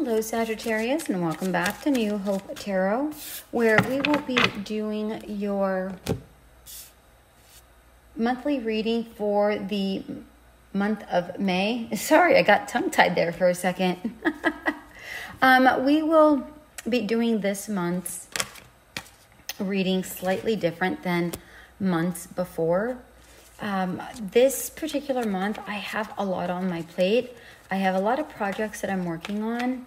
Hello Sagittarius, and welcome back to New Hope Tarot, where we will be doing your monthly reading for the month of May. Sorry, I got tongue-tied there for a second. We will be doing this month's reading slightly different than months before. This particular month, I have a lot on my plate. I have a lot of projects that I'm working on.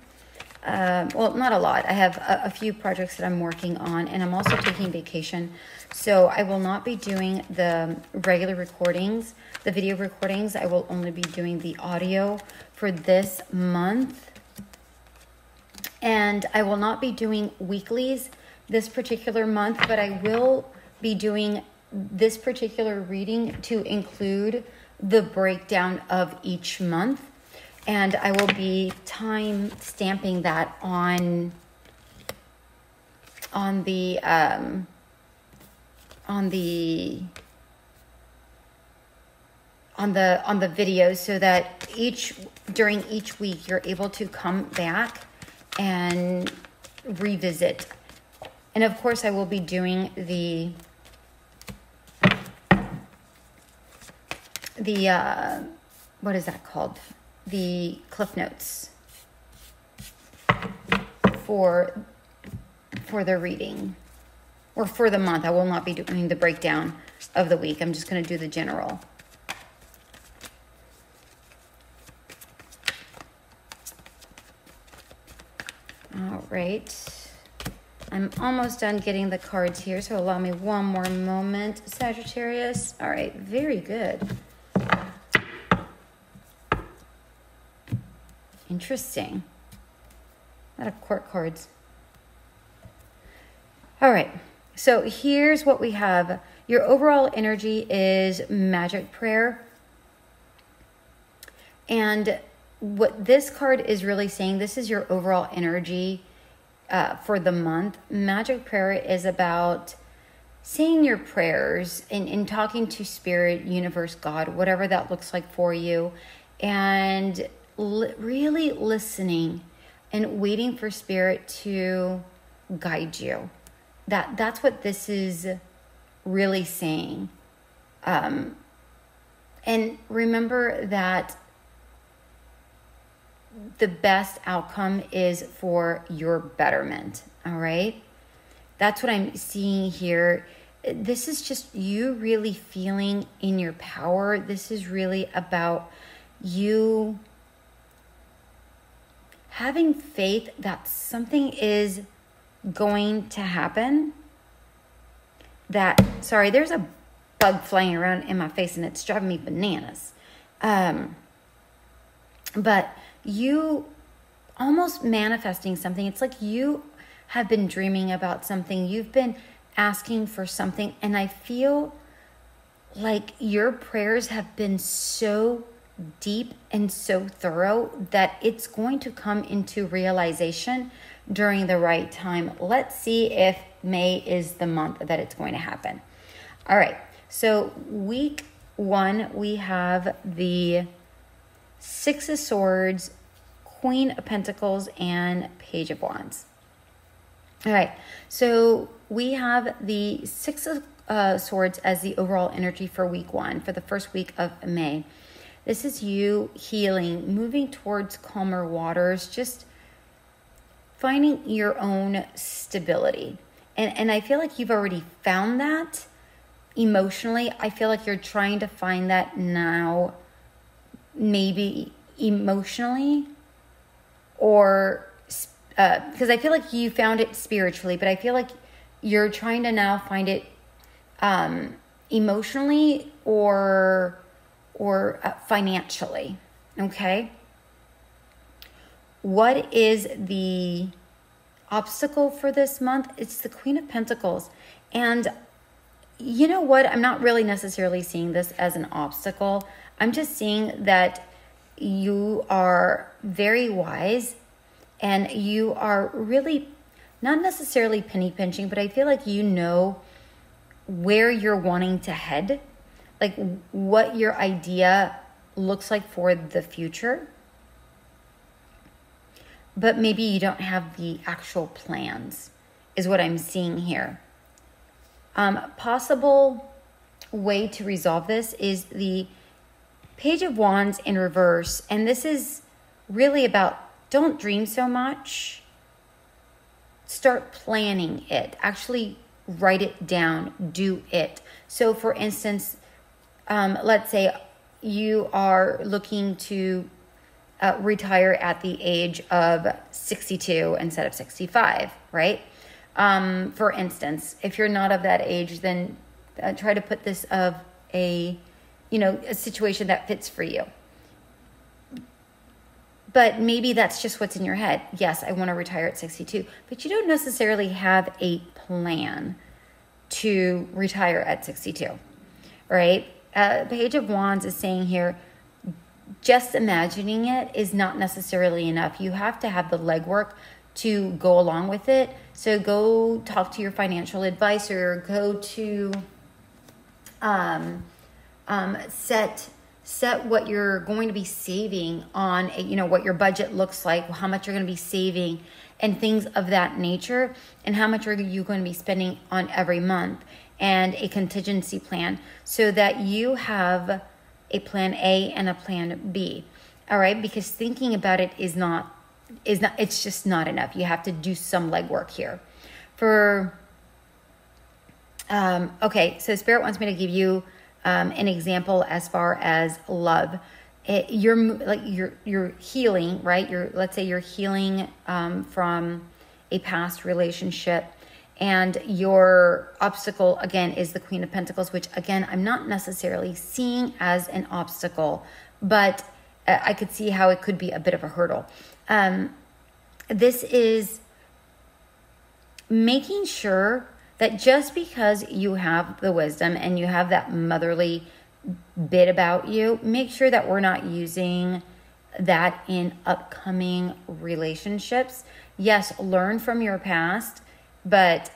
Well, not a lot. I have a few projects that I'm working on, and I'm also taking vacation. So I will not be doing the regular recordings, the video recordings. I will only be doing the audio for this month. And I will not be doing weeklies this particular month, but I will be doing this particular reading to include the breakdown of each month. And I will be time stamping that on the video, so that during each week you're able to come back and revisit. And of course I will be doing the what is that called? The Cliff Notes for the reading, or for the month. I will not be doing the breakdown of the week. I'm just going to do the general. All right. I'm almost done getting the cards here, so allow me one more moment, Sagittarius. All right, very good. Interesting. A lot of court cards. All right. So here's what we have. Your overall energy is magic prayer. And what this card is really saying, this is your overall energy for the month. Magic prayer is about saying your prayers and talking to spirit, universe, God, whatever that looks like for you. And really listening and waiting for spirit to guide you. That's what this is really saying. And remember that the best outcome is for your betterment. All right. That's what I'm seeing here. This is just you really feeling in your power. This is really about you having faith that something is going to happen. Sorry, there's a bug flying around in my face and it's driving me bananas. But you almost manifesting something. It's like you have been dreaming about something. You've been asking for something. And I feel like your prayers have been so deep and so thorough that it's going to come into realization during the right time. Let's see if May is the month that it's going to happen. All right. So week 1, we have the Six of Swords, Queen of Pentacles, and Page of Wands. All right. So we have the Six of Swords as the overall energy for week 1, for the first week of May. This is you healing, moving towards calmer waters, just finding your own stability. And I feel like you've already found that emotionally. I feel like you're trying to find that now, maybe emotionally, or because I feel like you found it spiritually, but I feel like you're trying to now find it emotionally or financially. Okay. What is the obstacle for this month? It's the Queen of Pentacles. And you know what? I'm not really necessarily seeing this as an obstacle. I'm just seeing that you are very wise and you are really not necessarily penny pinching, but I feel like you know where you're wanting to head, like what your idea looks like for the future. but maybe you don't have the actual plans, is what I'm seeing here. Possible way to resolve this is the Page of Wands in reverse. And this is really about, don't dream so much. Start planning it. Actually write it down. Do it. So for instance, let's say you are looking to retire at the age of 62 instead of 65, right? For instance, if you're not of that age, then try to put this of a situation that fits for you. But maybe that's just what's in your head. Yes, I want to retire at 62, but you don't necessarily have a plan to retire at 62, right? Page of Wands is saying here, just imagining it is not necessarily enough. You have to have the legwork to go along with it. So go talk to your financial advisor, go to set what you're going to be saving on, what your budget looks like, how much you're going to be saving and things of that nature, and how much are you going to be spending on every month, and a contingency plan so that you have a plan A and a plan B. All right. Because thinking about it is not, it's just not enough. You have to do some legwork here okay. So Spirit wants me to give you an example as far as love. You're healing, right? Let's say you're healing from a past relationship, and your obstacle again is the Queen of Pentacles, which again I'm not necessarily seeing as an obstacle, but I could see how it could be a bit of a hurdle. This is making sure that just because you have the wisdom and you have that motherly bit about you, make sure that we're not using that in upcoming relationships. Yes, learn from your past, but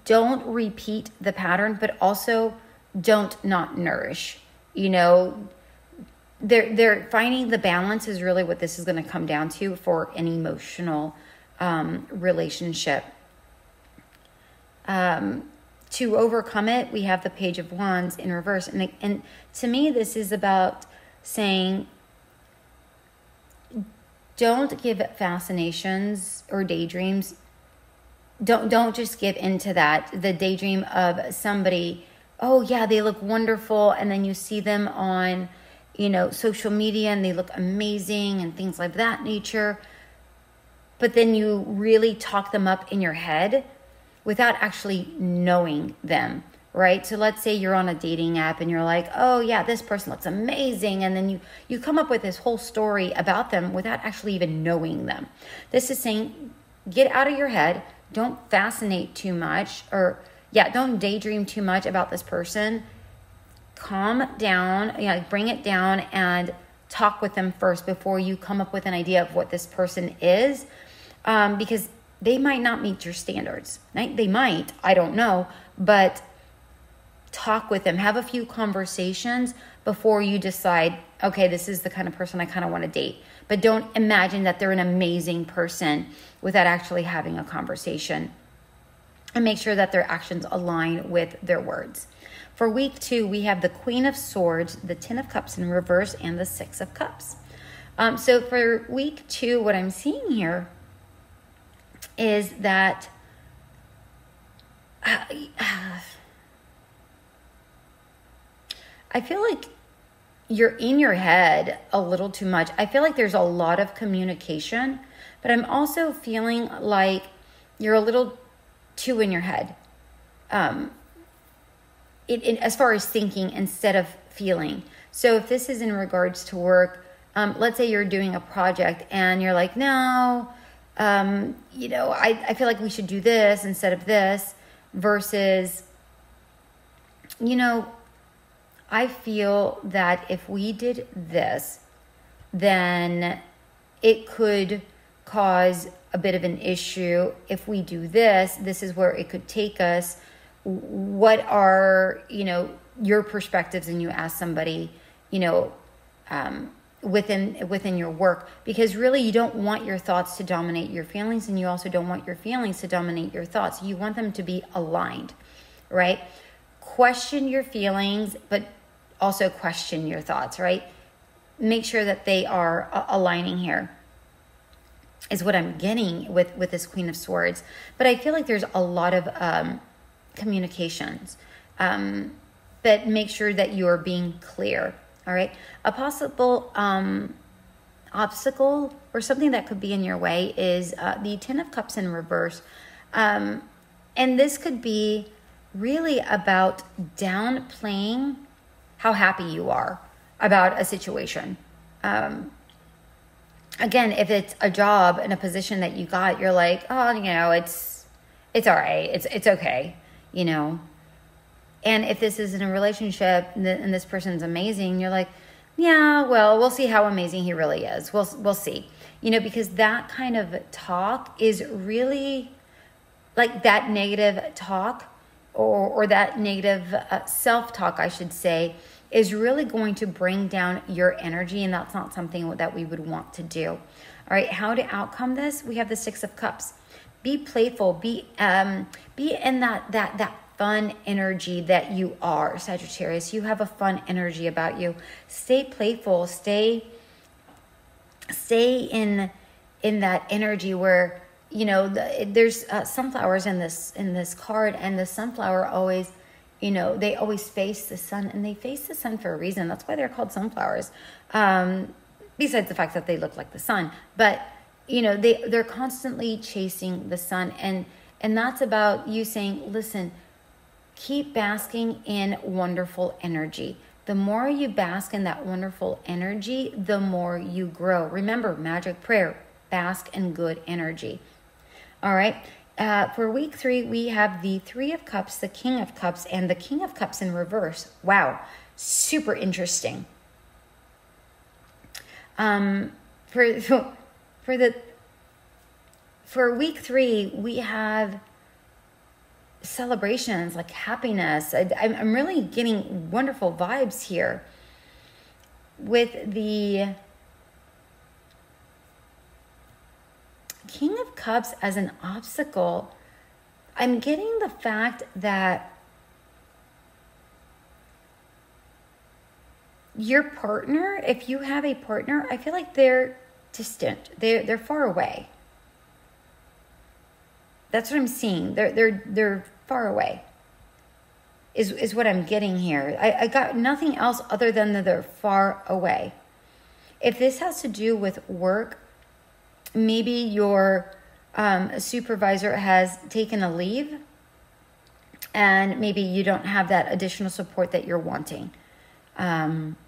don't repeat the pattern, but also don't not nourish. They're finding the balance is really what this is going to come down to for an emotional relationship. To overcome it, we have the Page of Wands in reverse. And to me, this is about saying, don't give fascinations or daydreams. Don't just give into that. The daydream of somebody, oh yeah, they look wonderful. And then you see them on, social media and they look amazing and things like that nature. But then you really talk them up in your head without actually knowing them, right? So let's say you're on a dating app and you're like, oh yeah, this person looks amazing. And then you come up with this whole story about them without actually even knowing them. This is saying, get out of your head. Don't fascinate too much, don't daydream too much about this person. Calm down, bring it down and talk with them first before you come up with an idea of what this person is. Because they might not meet your standards. They might, I don't know, but talk with them. Have a few conversations before you decide, okay, this is the kind of person I kind of want to date. But don't imagine that they're an amazing person without actually having a conversation. And make sure that their actions align with their words. For week 2, we have the Queen of Swords, the Ten of Cups in reverse, and the Six of Cups. So for week 2, what I'm seeing here is that I feel like you're in your head a little too much. I feel like there's a lot of communication, but I'm also feeling like you're a little too in your head. As far as thinking instead of feeling. So if this is in regards to work, let's say you're doing a project and you're like, no, I feel like we should do this instead of this, versus, I feel that if we did this, then it could cause a bit of an issue. If we do this, this is where it could take us. What are, your perspectives? And you ask somebody, within your work, because really you don't want your thoughts to dominate your feelings, and you also don't want your feelings to dominate your thoughts. You want them to be aligned, right? Question your feelings, but also question your thoughts, right? Make sure that they are aligning here, is what I'm getting with this Queen of Swords. But I feel like there's a lot of communications, but make sure that you are being clear. All right. A possible obstacle or something that could be in your way is the Ten of Cups in reverse. And this could be really about downplaying how happy you are about a situation. Again, if it's a job and a position that you got, you're like, oh, it's all right. It's okay, And if this is in a relationship and this person's amazing, you're like, yeah, well, we'll see how amazing he really is. We'll see, because that kind of talk is really like that negative talk or that negative self-talk, I should say, is really going to bring down your energy. And that's not something that we would want to do. All right. How to outcome this? We have the Six of Cups. Be playful, be in that fun energy that you are, Sagittarius. You have a fun energy about you. Stay playful. Stay in that energy where there's sunflowers in this card, and the sunflower always, they always face the sun, and they face the sun for a reason. That's why they're called sunflowers. Besides the fact that they look like the sun, but they're constantly chasing the sun, and that's about you saying, listen. Keep basking in wonderful energy. The more you bask in that wonderful energy, the more you grow. Remember, magic prayer, bask in good energy. All right. For week 3, we have the Three of Cups, the King of Cups, and the King of Cups in reverse. Wow. Super interesting. For week 3, we have celebrations, like happiness. I'm really getting wonderful vibes here with the King of Cups as an obstacle. I'm getting the fact that your partner, if you have a partner, I feel like they're distant. They're far away. That's what I'm seeing. They're far away. Is what I'm getting here. I got nothing else other than that they're far away. If this has to do with work, maybe your supervisor has taken a leave, and maybe you don't have that additional support that you're wanting.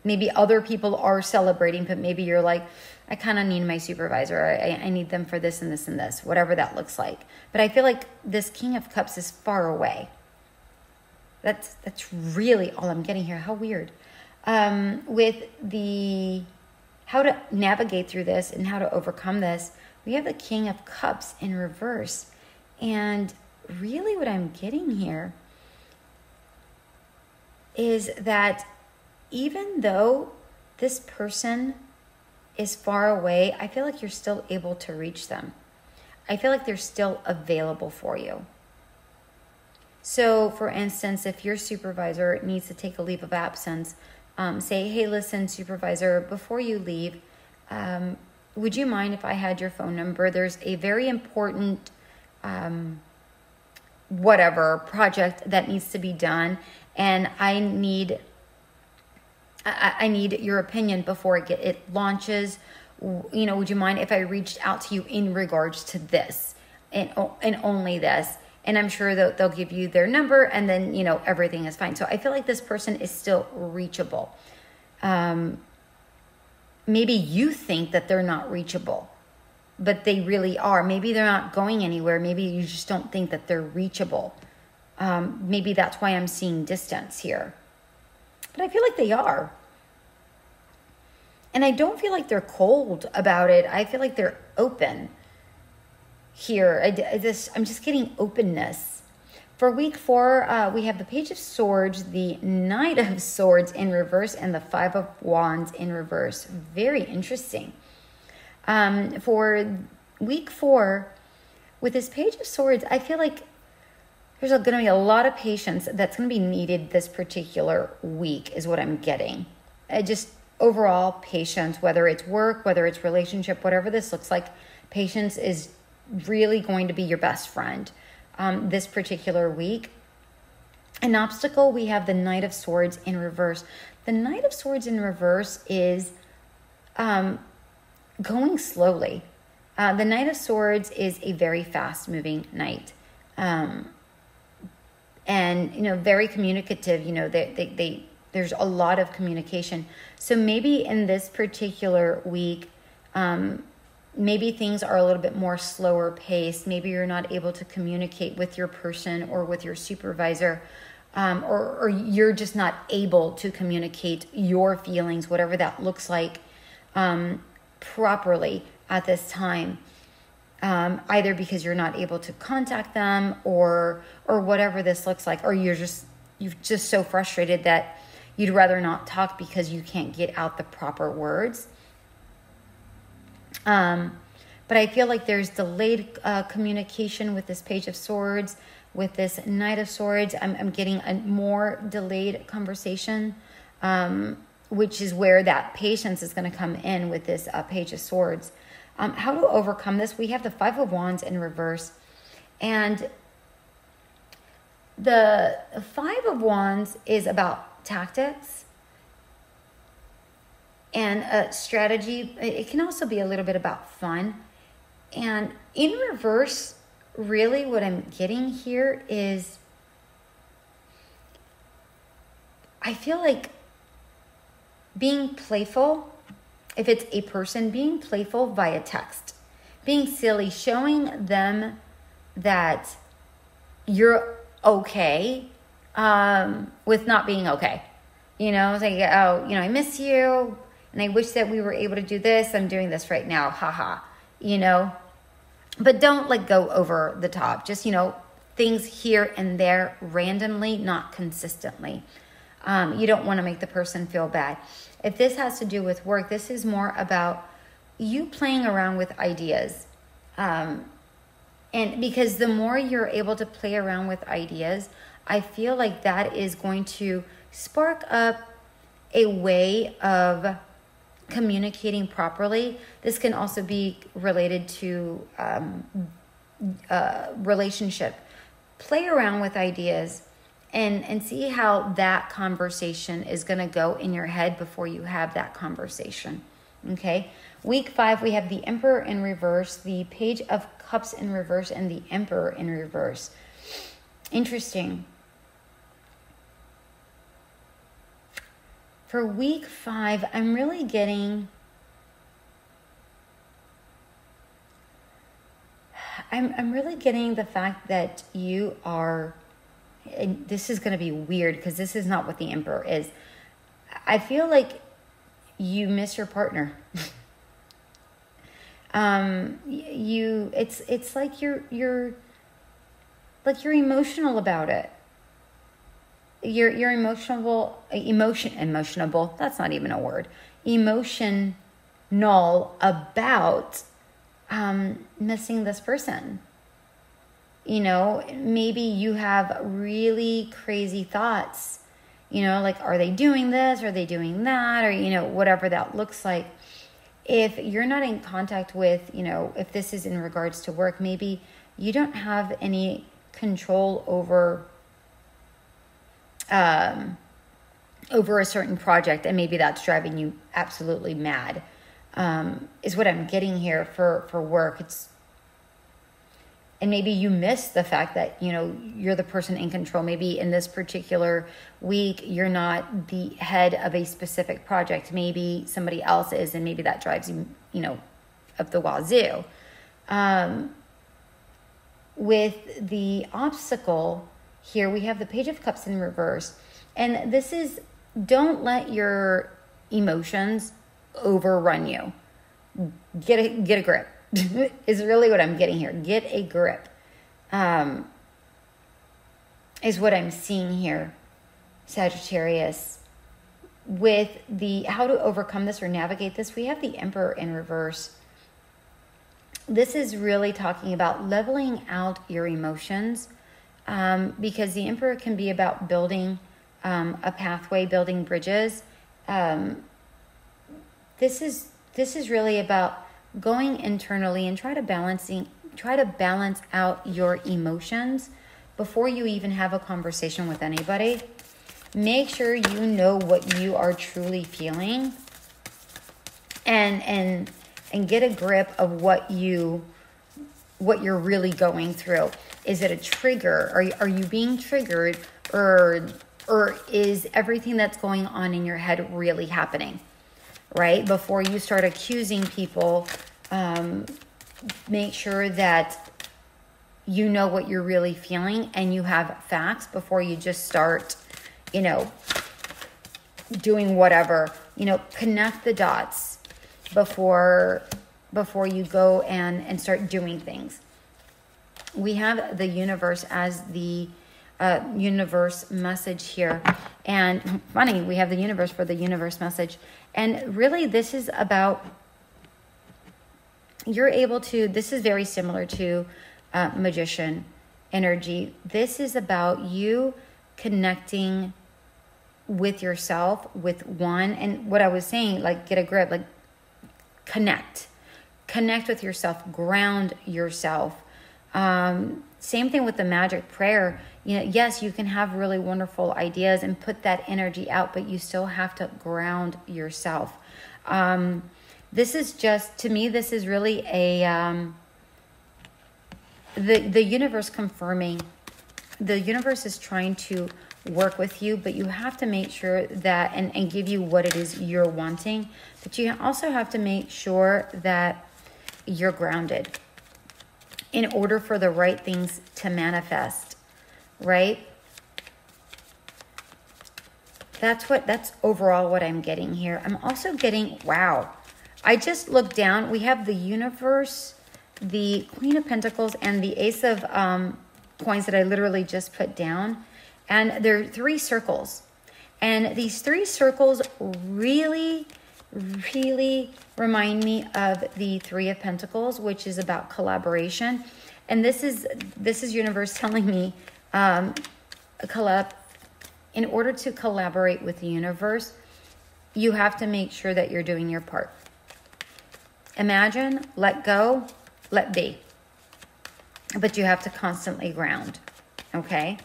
Maybe other people are celebrating, but maybe you're like, I kind of need my supervisor. I need them for this and this and this, whatever that looks like. But I feel like this King of Cups is far away. That's really all I'm getting here. How weird. With the how to navigate through this and how to overcome this, we have the King of Cups in reverse. And really what I'm getting here is that even though this person is far away, I feel like you're still able to reach them. I feel like they're still available for you. So, for instance, if your supervisor needs to take a leave of absence, say, hey, listen, supervisor, before you leave, would you mind if I had your phone number? There's a very important whatever project that needs to be done, and I need your opinion before it launches. Would you mind if I reached out to you in regards to this and only this? And I'm sure that they'll give you their number, and then, everything is fine. So I feel like this person is still reachable. Maybe you think that they're not reachable, but they really are. Maybe they're not going anywhere. Maybe you just don't think that they're reachable. Maybe that's why I'm seeing distance here. But I feel like they are. And I don't feel like they're cold about it. I feel like they're open here. I'm just getting openness. For week 4, we have the Page of Swords, the Knight of Swords in reverse, and the Five of Wands in reverse. Very interesting. For week 4, with this Page of Swords, I feel like there's going to be a lot of patience that's going to be needed this particular week is what I'm getting. Just overall patience, whether it's work, whether it's relationship, whatever this looks like, patience is really going to be your best friend this particular week. An obstacle, we have the Knight of Swords in reverse. The Knight of Swords in reverse is going slowly. The Knight of Swords is a very fast-moving knight. And, very communicative, there's a lot of communication. So maybe in this particular week, maybe things are a little bit more slower paced. Maybe you're not able to communicate with your person or with your supervisor, or you're just not able to communicate your feelings, whatever that looks like, properly at this time. Either because you're not able to contact them or whatever this looks like, or you're just so frustrated that you'd rather not talk because you can't get out the proper words. But I feel like there's delayed communication with this Page of Swords, with this Knight of Swords. I'm getting a more delayed conversation, which is where that patience is going to come in with this Page of Swords. How to overcome this? We have the Five of Wands in reverse. And the Five of Wands is about tactics and strategy. It can also be a little bit about fun. And in reverse, really what I'm getting here is I feel like being playful. If it's a person, being playful via text, being silly, showing them that you're okay with not being okay. It's like, I miss you and I wish that we were able to do this. I'm doing this right now. Haha. But don't go over the top. Just, things here and there randomly, not consistently. You don't want to make the person feel bad. If this has to do with work, this is more about you playing around with ideas. And because the more you're able to play around with ideas, I feel like that is going to spark up a way of communicating properly. This can also be related to relationship. Play around with ideas. And see how that conversation is going to go in your head before you have that conversation. Okay. Week 5, we have the Emperor in reverse, the Page of Cups in reverse, and the Emperor in reverse. Interesting. For week 5, I'm really getting... I'm really getting the fact that you are... And this is going to be weird because this is not what the Emperor is. I feel like you miss your partner. It's like you're emotional about it. You're emotionable. That's not even a word. Emotional about missing this person. Maybe you have really crazy thoughts, like, are they doing this? Are they doing that? Or, whatever that looks like. If you're not in contact with, if this is in regards to work, maybe you don't have any control over a certain project, and maybe that's driving you absolutely mad, is what I'm getting here for work. And maybe you miss the fact that, you're the person in control. Maybe in this particular week, you're not the head of a specific project. Maybe somebody else is, and maybe that drives you, up the wazoo. With the obstacle here, we have the Page of Cups in reverse. And this is, don't let your emotions overrun you. Get a grip. Is really what I'm getting here. Get a grip. is what I'm seeing here, Sagittarius. With the how to overcome this or navigate this, we have the Emperor in reverse. This is really talking about leveling out your emotions, because the Emperor can be about building a pathway, building bridges. This is really about going internally and try to balance out your emotions before you even have a conversation with anybody. Make sure you know what you are truly feeling, and get a grip of what you're really going through. Is it a trigger? Are you being triggered, or is everything that's going on in your head really happening? Right? Before you start accusing people, make sure that you know what you're really feeling and you have facts before you just start, doing whatever. Connect the dots before you go and start doing things. We have the universe as the universe message here. And funny, we have the universe for the universe message. And really, this is about, this is very similar to magician energy. This is about you connecting with yourself, with one. And what I was saying, like, get a grip, like, connect with yourself, ground yourself. Same thing with the magic prayer. Yes, you can have really wonderful ideas and put that energy out, but you still have to ground yourself. This is just, to me, this is really the universe confirming. The universe is trying to work with you, but you have to make sure that, and give you what it is you're wanting, but you also have to make sure that you're grounded in order for the right things to manifest, right? That's overall what I'm getting here. I'm also getting, wow, I just looked down. We have the universe, the Queen of Pentacles, and the Ace of coins that I literally just put down. And there are 3 circles. And these 3 circles really, really remind me of the 3 of Pentacles, which is about collaboration. And this is universe telling me, in order to collaborate with the universe, you have to make sure that you're doing your part. Imagine, let go, let be. But you have to constantly ground, okay?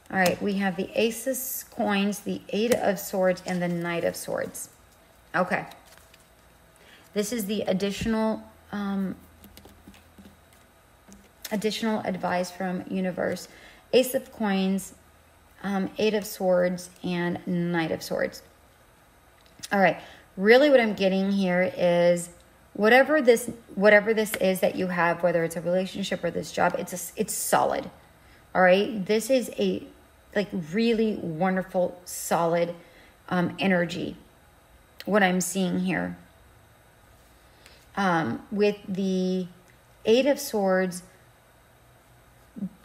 All right, we have the Ace of Coins, the 8 of Swords, and the Knight of Swords. Okay. This is the additional advice from universe. Ace of Coins, 8 of Swords, and Knight of Swords. All right. Really what I'm getting here is whatever this is that you have, whether it's a relationship or this job, it's solid. All right. This is a really wonderful, solid energy. What I'm seeing here. With the 8 of Swords,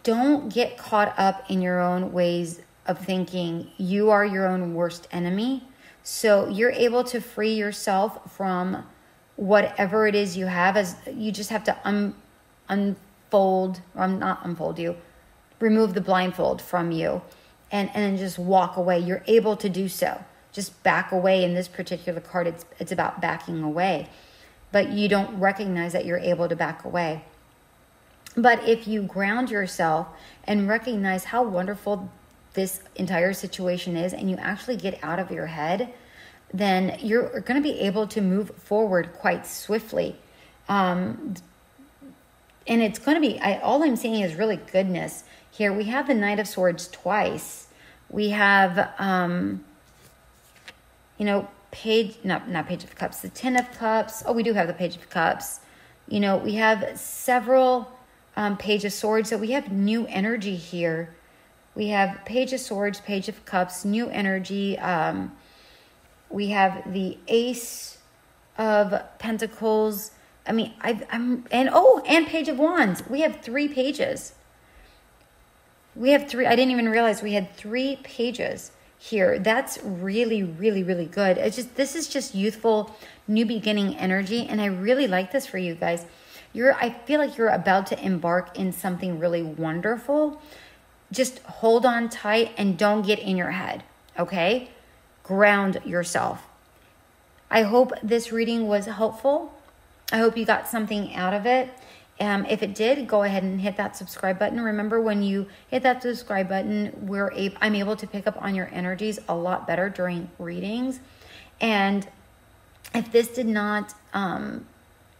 don't get caught up in your own ways of thinking. You are your own worst enemy. So you're able to free yourself from whatever it is you have, as you just have to remove the blindfold from you and then just walk away. You're able to do so. Just back away. In this particular card, it's about backing away. But you don't recognize that you're able to back away. But if you ground yourself and recognize how wonderful this entire situation is, and you actually get out of your head, then you're going to be able to move forward quite swiftly. And it's going to be, all I'm seeing is really goodness here. We have the Knight of Swords twice. We have, Page of Cups, the 10 of Cups. Oh, we do have the Page of Cups. We have several Page of Swords. So we have new energy here. We have Page of Swords, Page of Cups, new energy. We have the Ace of Pentacles. I mean, and Page of Wands. We have 3 pages. We have 3. I didn't even realize we had 3 pages here. That's really, really, really good. This is just youthful, new beginning energy. And I really like this for you guys. I feel like you're about to embark in something really wonderful. Just hold on tight and don't get in your head. Okay? Ground yourself. I hope this reading was helpful. I hope you got something out of it. If it did, go ahead and hit that subscribe button. Remember, when you hit that subscribe button, I'm able to pick up on your energies a lot better during readings. And if this did not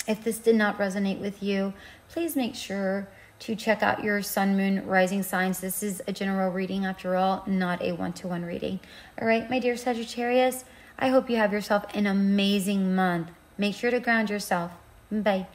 resonate with you, please make sure to check out your sun, moon, rising signs. This is a general reading after all, not a one-to-one reading. All right, my dear Sagittarius, I hope you have yourself an amazing month. Make sure to ground yourself. Bye.